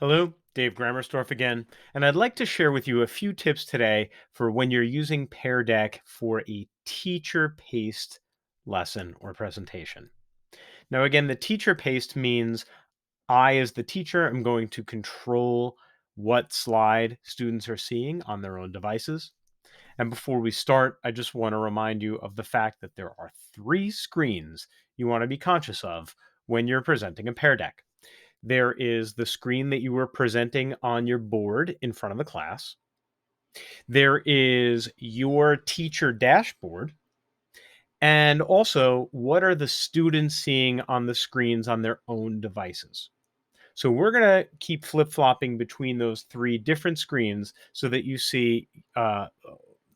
Hello, Dave Grammersdorf again, and I'd like to share with you a few tips today for when you're using Pear Deck for a teacher-paced lesson or presentation. Now, again, the teacher-paced means I, as the teacher, am going to control what slide students are seeing on their own devices. And before we start, I just want to remind you of the fact that there are three screens you want to be conscious of when you're presenting a Pear Deck. There is the screen that you were presenting on your board in front of the class. There is your teacher dashboard. And also, what are the students seeing on the screens on their own devices? So we're going to keep flip flopping between those three different screens so that you see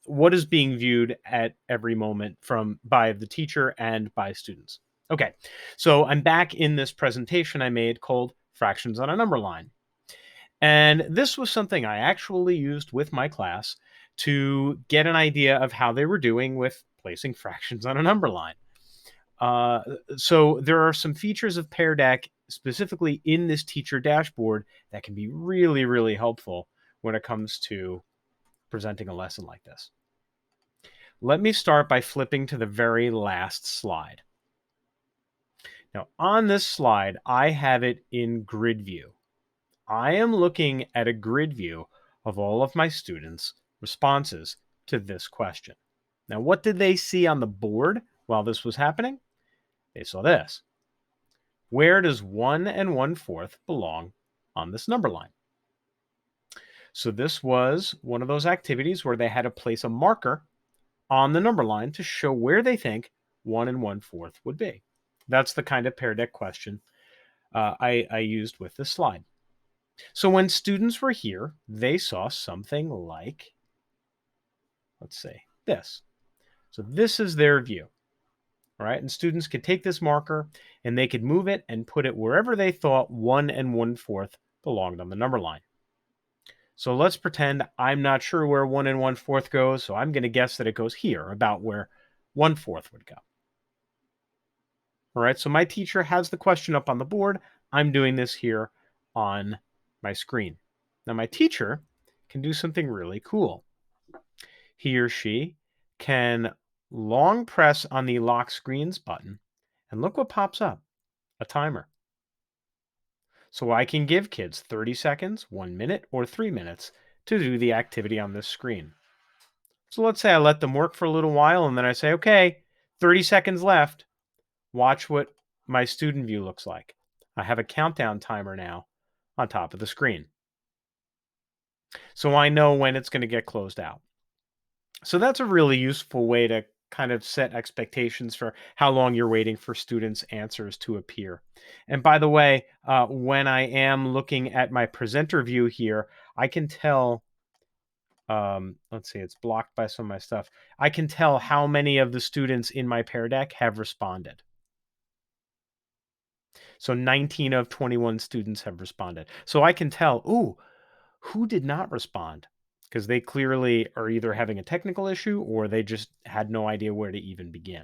what is being viewed at every moment from by the teacher and by students. Okay, so I'm back in this presentation I made called Fractions on a Number Line. And this was something I actually used with my class to get an idea of how they were doing with placing fractions on a number line. Uh, so there are some features of Pear Deck specifically in this teacher dashboard that can be really, really helpful when it comes to presenting a lesson like this. Let me start by flipping to the very last slide. Now, on this slide, I have it in grid view. I am looking at a grid view of all of my students' responses to this question. Now, what did they see on the board while this was happening? They saw this. Where does 1 and 1/4 belong on this number line? So this was one of those activities where they had to place a marker on the number line to show where they think 1 and 1/4 would be. That's the kind of Pear Deck question I used with this slide. So when students were here, they saw something like, let's say, this. So this is their view, all right? And students could take this marker and they could move it and put it wherever they thought 1 and 1/4 belonged on the number line. So let's pretend I'm not sure where 1 and 1/4 goes, so I'm going to guess that it goes here, about where 1/4 would go. All right, so my teacher has the question up on the board. I'm doing this here on my screen. Now, my teacher can do something really cool. He or she can long press on the lock screens button, and look what pops up, a timer. So I can give kids 30 seconds, 1 minute, or 3 minutes to do the activity on this screen. So let's say I let them work for a little while, and then I say, okay, 30 seconds left. Watch what my student view looks like. I have a countdown timer now on top of the screen. So I know when it's going to get closed out. So that's a really useful way to kind of set expectations for how long you're waiting for students' answers to appear. And by the way, when I am looking at my presenter view here, I can tell, let's see, it's blocked by some of my stuff. I can tell how many of the students in my Pear Deck have responded. So 19 of 21 students have responded. So I can tell, ooh, who did not respond? Because they clearly are either having a technical issue or they just had no idea where to even begin.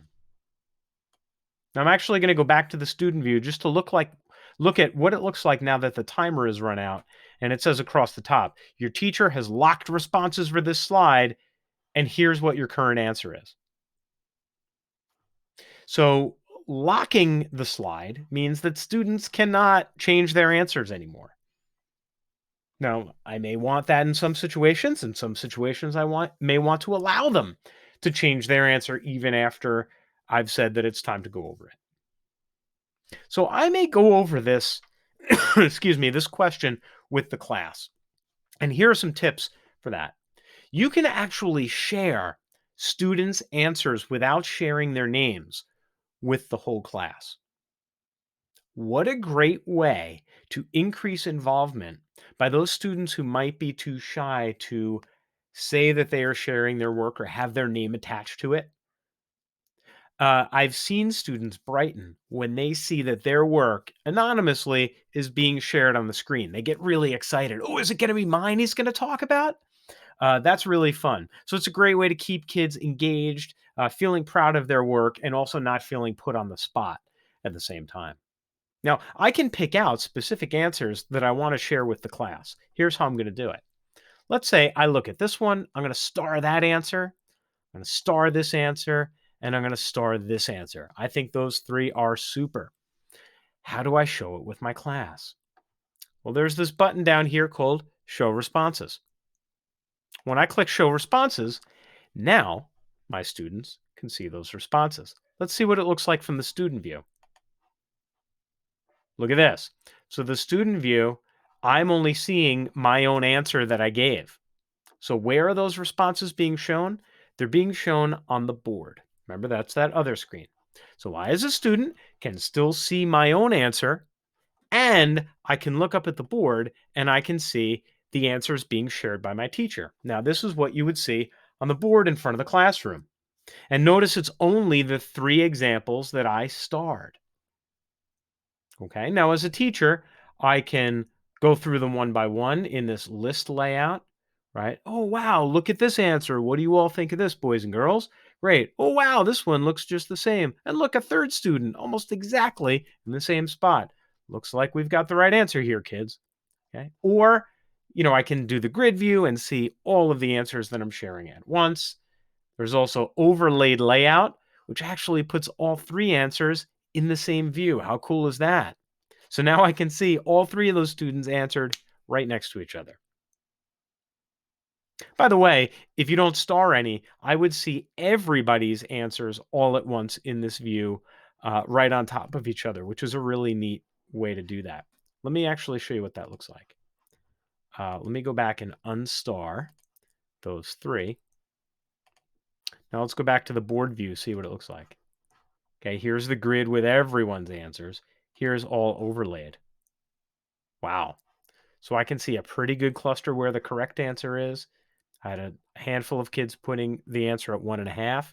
Now I'm actually going to go back to the student view just to look at what it looks like now that the timer is run out, and it says across the top, your teacher has locked responses for this slide, and here's what your current answer is. So locking the slide means that students cannot change their answers anymore. Now, I may want that in some situations. In some situations, may want to allow them to change their answer even after I've said that it's time to go over it. So I may go over this, excuse me, this question with the class. And here are some tips for that. You can actually share students' answers without sharing their names with the whole class. What a great way to increase involvement by those students who might be too shy to say that they are sharing their work or have their name attached to it. I've seen students brighten when they see that their work anonymously is being shared on the screen. They get really excited. Oh, is it going to be mine he's going to talk about? That's really fun. So it's a great way to keep kids engaged, feeling proud of their work, and also not feeling put on the spot at the same time. Now, I can pick out specific answers that I want to share with the class. Here's how I'm going to do it. Let's say I look at this one, I'm going to star that answer, I'm going to star this answer, and I'm going to star this answer. I think those three are super. How do I show it with my class? Well, there's this button down here called Show Responses. When I click Show Responses, now my students can see those responses. Let's see what it looks like from the student view. Look at this. So the student view, I'm only seeing my own answer that I gave. So where are those responses being shown? They're being shown on the board. Remember, that's that other screen. So I, as a student, can still see my own answer, and I can look up at the board and I can see the answers being shared by my teacher. Now, this is what you would see on the board in front of the classroom. And notice it's only the three examples that I starred. Okay, now as a teacher, I can go through them one by one in this list layout, right? Oh, wow, look at this answer. What do you all think of this, boys and girls? Great. Oh, wow, this one looks just the same. And look, a third student, almost exactly in the same spot. Looks like we've got the right answer here, kids. Okay. Or, I can do the grid view and see all of the answers that I'm sharing at once. There's also overlaid layout, which actually puts all three answers in the same view. How cool is that? So now I can see all three of those students answered right next to each other. By the way, if you don't star any, I would see everybody's answers all at once in this view, right on top of each other, which is a really neat way to do that. Let me actually show you what that looks like. Let me go back and unstar those three. Now let's go back to the board view, see what it looks like. Okay, here's the grid with everyone's answers. Here's all overlaid. Wow. So I can see a pretty good cluster where the correct answer is. I had a handful of kids putting the answer at 1.5,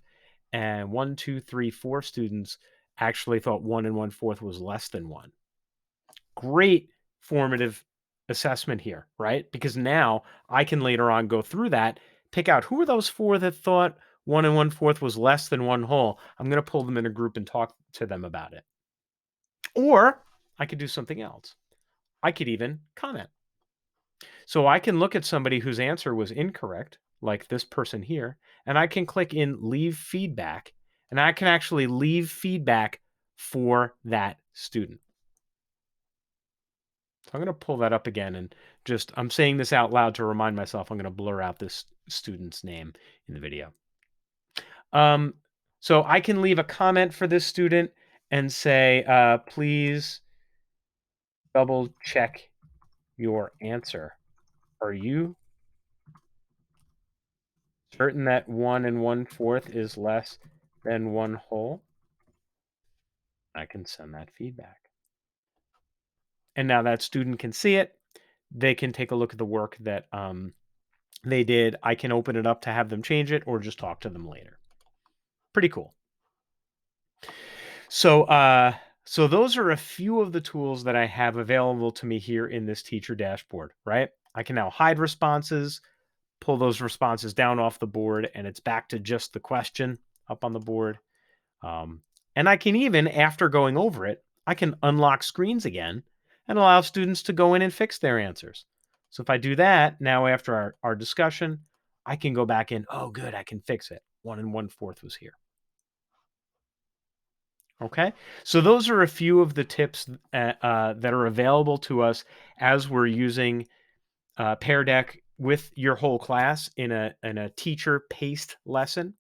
and 1, 2, 3, 4 students actually thought 1 1/4 was less than 1. Great formative assessment here, right? Because now I can later on go through that, pick out who are those four that thought 1 1/4 was less than 1 whole. I'm going to pull them in a group and talk to them about it. Or I could do something else. I could even comment. So I can look at somebody whose answer was incorrect, like this person here, and I can click in Leave Feedback, and I can actually leave feedback for that student. So I'm going to pull that up again and I'm saying this out loud to remind myself I'm going to blur out this student's name in the video. So I can leave a comment for this student and say, please double check your answer. Are you certain that 1 1/4 is less than 1 whole? I can send that feedback. And now that student can see it. They can take a look at the work that they did. I can open it up to have them change it or just talk to them later. Pretty cool. So those are a few of the tools that I have available to me here in this teacher dashboard, right? I can now hide responses, pull those responses down off the board, and it's back to just the question up on the board. And I can even, after going over it, I can unlock screens again and allow students to go in and fix their answers. So if I do that now after our discussion, I can go back in, oh, good, I can fix it. 1 1/4 was here. Okay, so those are a few of the tips that are available to us as we're using Pear Deck with your whole class in a teacher-paced lesson.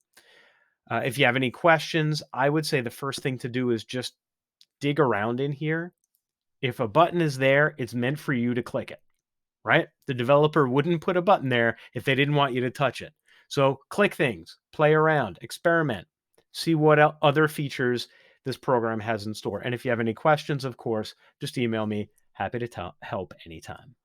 If you have any questions, I would say the first thing to do is just dig around in here. If a button is there, it's meant for you to click it, right? The developer wouldn't put a button there if they didn't want you to touch it. So click things, play around, experiment, see what other features this program has in store. And if you have any questions, of course, just email me. Happy to help anytime.